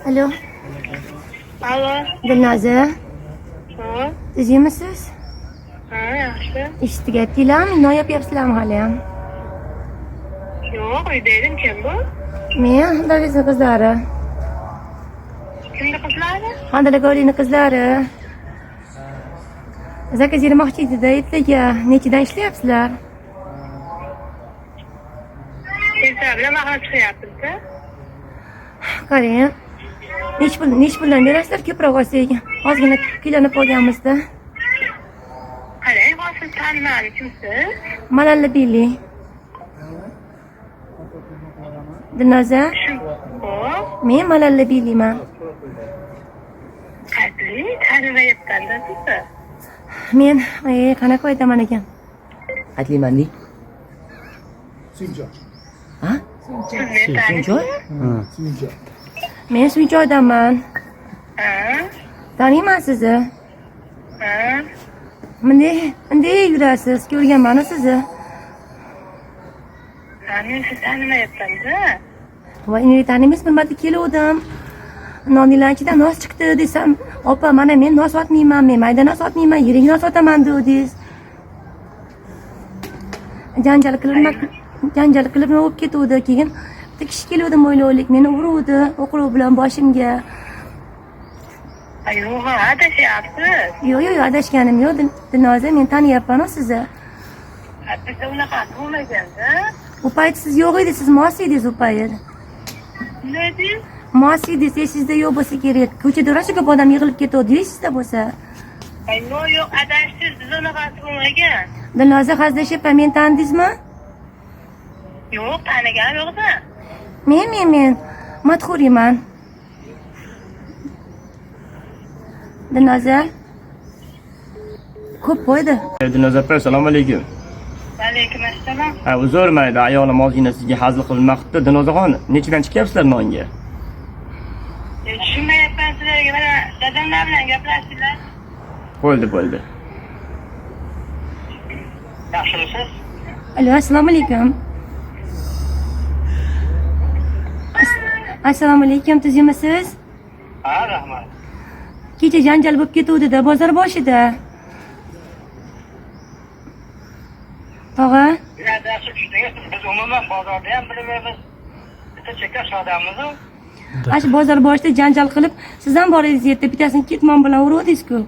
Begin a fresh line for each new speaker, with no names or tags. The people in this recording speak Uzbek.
Alo,
Alo.
Dilnoza,
Ha?
siz yemisiz?
Ha, yaxshi.
Eshitdik aytdinglarmi? Nima yapyapsizlarmi hali ham?
Yo'q, uyda edim. Kim bu?
Men Davizni qizlari.
Kimni qizlari?
Handalago'lini qizlari. Zakaz bermoqchi edi-da, ertaga. Nechidan ishlayapsizlar?
Sizlar bilan mahal chiqyapmiz-da.
Qarang. Nech puldan berasizlar ko'proq olsak? Ozgina kuylanib qolganmiz-da.
Qarang, siz tanimadim. Kimsiz?
Malalla Bili. Dilnoza,
Shu. Xo'p.
men Malalla Biliman.
Qadri tanimayapman-da sizni.
Men qanaqa aytaman ekan?
Aytmayman-di. Ha?
Sizni
Suyunchoy?
Men Suyunchoydanman.
Ha?
Taniyman sizni.
Ha?
Bunday yurasiz, ko'rganman sizni.
Men sizni tanimayapman-da.
Voy, nega tanimaysiz? Bilmadi keluvdim. Noninglar ichidan nos chiqdi desam, opa, mana men nos sotmayman, men mayda nos sotmayman, yirik nos sotaman dedingiz. Janjal qilib o'lib ketuvdi. Keyin bitta kishi keluvdi mo'ylovlik, meni uruvdi o'qrov bilan boshimga.
Yo'q, adashyapsiz.
Yo'q, adashganim yo'q. Dilnoza, men taniyapman sizni.
Bizda unaqa bo'lmagan-da.
U payt siz yo'q edingiz, siz mos edingiz u payt.
Nima dedingiz?
Mos edingiz, sizda yo'q bo'lsa kerak. Ko'chada rosa ko'p odam yig'ilib ketuvdi, sizda bo'lsa.
Yo'q, adashsiz. Biz unaqasi bo'lmagan.
Dilnoza, hazillashyapman, men tanidingizmi?
Yo'q, tanigan yo'q-da.
Men Madhuriman. Dilnoza. Ko'p qo'ydi.
Dilnoza opa, assalomu alaykum.
Alaykum assalom.
Uzr, mayda ayolim ozgina sizga hazil qilmoqda. Dilnozaxon, nechidan chiqyapsizlar nonga?
Tushunmayapman sizlarga. Mana dadamlar bilan gaplashinglar.
Bo'ldi.
Yaxshimisiz?
Alo, assalomu alaykum. Assalomu alaykum, tuzimisiz?
Ha, rahmat.
Kecha janjal bo'lib ketuvdi-da, bozor boshida. Tog'a?
Yaxshi tushdingiz. Biz umuman bozorda ham bilmaymiz. Bitta chekka shodamiz-ku.
Ash bozor boshida janjal qilib, siz ham bor edingiz yerda, bittasini ketmon bilan uruvdingiz-ku.